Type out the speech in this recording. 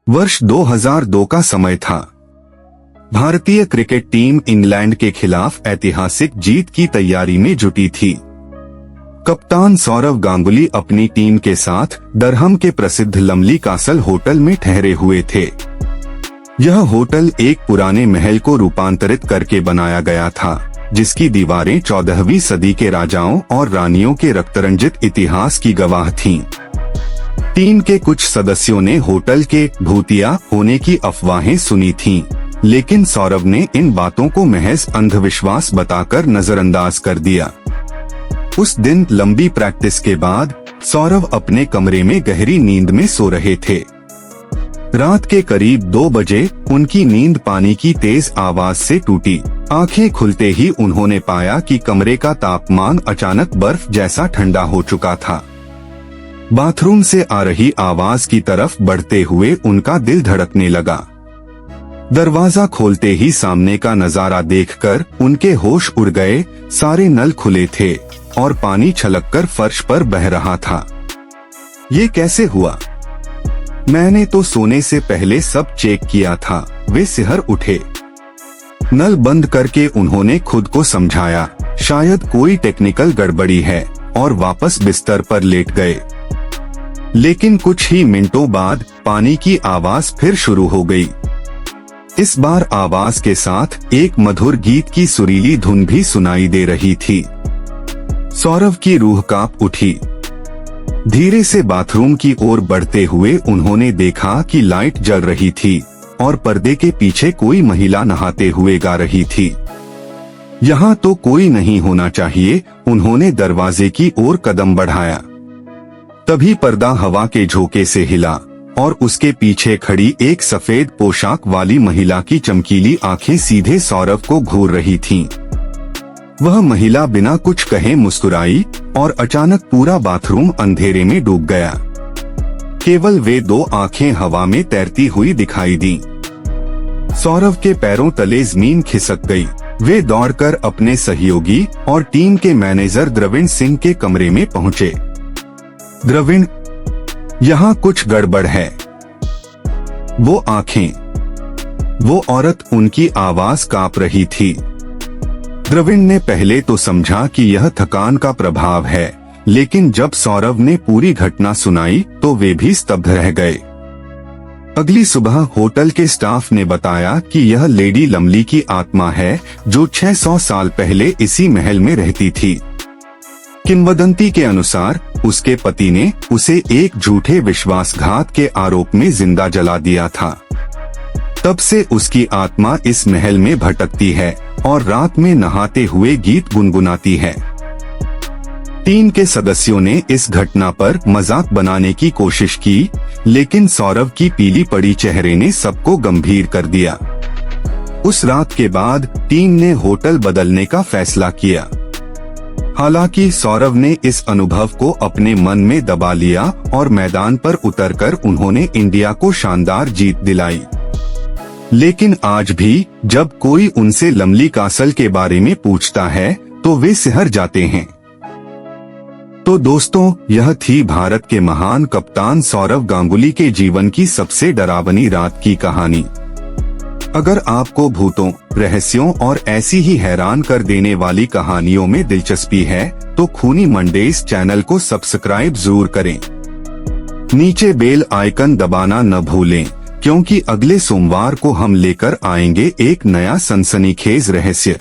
वर्ष 2002 का समय था। भारतीय क्रिकेट टीम इंग्लैंड के खिलाफ ऐतिहासिक जीत की तैयारी में जुटी थी। कप्तान सौरव गांगुली अपनी टीम के साथ दरहम के प्रसिद्ध लमली कासल होटल में ठहरे हुए थे। यह होटल एक पुराने महल को रूपांतरित करके बनाया गया था, जिसकी दीवारें 14वीं सदी के राजाओं और रानियों के रक्तरंजित इतिहास की गवाह थीं। टीम के कुछ सदस्यों ने होटल के भूतिया होने की अफवाहें सुनी थीं, लेकिन सौरव ने इन बातों को महज अंधविश्वास बताकर नजरअंदाज कर दिया। उस दिन लंबी प्रैक्टिस के बाद सौरव अपने कमरे में गहरी नींद में सो रहे थे। रात के करीब 2 बजे उनकी नींद पानी की तेज आवाज से टूटी। आंखें खुलते ही उन्होंने पाया कि कमरे का तापमान अचानक बर्फ जैसा ठंडा हो चुका था। बाथरूम से आ रही आवाज की तरफ बढ़ते हुए उनका दिल धड़कने लगा। दरवाजा खोलते ही सामने का नजारा देखकर उनके होश उड़ गए। सारे नल खुले थे और पानी छलककर फर्श पर बह रहा था। ये कैसे हुआ? मैंने तो सोने से पहले सब चेक किया था। वे सिहर उठे। नल बंद करके उन्होंने खुद को समझाया, शायद कोई टेक्निकल गड़बड़ी है, और वापस बिस्तर पर लेट गए। लेकिन कुछ ही मिनटों बाद पानी की आवाज फिर शुरू हो गई। इस बार आवाज के साथ एक मधुर गीत की सुरीली धुन भी सुनाई दे रही थी। सौरव की रूह कांप उठी। धीरे से बाथरूम की ओर बढ़ते हुए उन्होंने देखा कि लाइट जल रही थी और पर्दे के पीछे कोई महिला नहाते हुए गा रही थी। यहाँ तो कोई नहीं होना चाहिए। उन्होंने दरवाजे की ओर कदम बढ़ाया। तभी पर्दा हवा के झोंके से हिला और उसके पीछे खड़ी एक सफेद पोशाक वाली महिला की चमकीली आंखें सीधे सौरव को घूर रही थीं। वह महिला बिना कुछ कहे मुस्कुराई और अचानक पूरा बाथरूम अंधेरे में डूब गया। केवल वे 2 आंखें हवा में तैरती हुई दिखाई दी। सौरव के पैरों तले जमीन खिसक गई। वे दौड़कर अपने सहयोगी और टीम के मैनेजर द्रविण सिंह के कमरे में पहुंचे। द्रविण, यहाँ कुछ गड़बड़ है। वो आंखें, वो औरत, उनकी आवाज कांप रही थी। द्रविण ने पहले तो समझा कि यह थकान का प्रभाव है, लेकिन जब सौरव ने पूरी घटना सुनाई तो वे भी स्तब्ध रह गए। अगली सुबह होटल के स्टाफ ने बताया कि यह लेडी लमली की आत्मा है, जो 600 साल पहले इसी महल में रहती थी। किंवदंती के अनुसार उसके पति ने उसे एक झूठे विश्वासघात के आरोप में जिंदा जला दिया था। तब से उसकी आत्मा इस महल में भटकती है और रात में नहाते हुए गीत गुनगुनाती है। टीम के सदस्यों ने इस घटना पर मजाक बनाने की कोशिश की, लेकिन सौरव की पीली पड़ी चेहरे ने सबको गंभीर कर दिया। उस रात के बाद टीम ने होटल बदलने का फैसला किया। हालांकि सौरव ने इस अनुभव को अपने मन में दबा लिया और मैदान पर उतरकर उन्होंने इंडिया को शानदार जीत दिलाई। लेकिन आज भी जब कोई उनसे लमली कासल के बारे में पूछता है तो वे सिहर जाते हैं। तो दोस्तों, यह थी भारत के महान कप्तान सौरव गांगुली के जीवन की सबसे डरावनी रात की कहानी। अगर आपको भूतों, रहस्यों और ऐसी ही हैरान कर देने वाली कहानियों में दिलचस्पी है तो खूनी मंडेज चैनल को सब्सक्राइब जरूर करें। नीचे बेल आइकन दबाना न भूलें, क्योंकि अगले सोमवार को हम लेकर आएंगे एक नया सनसनीखेज रहस्य।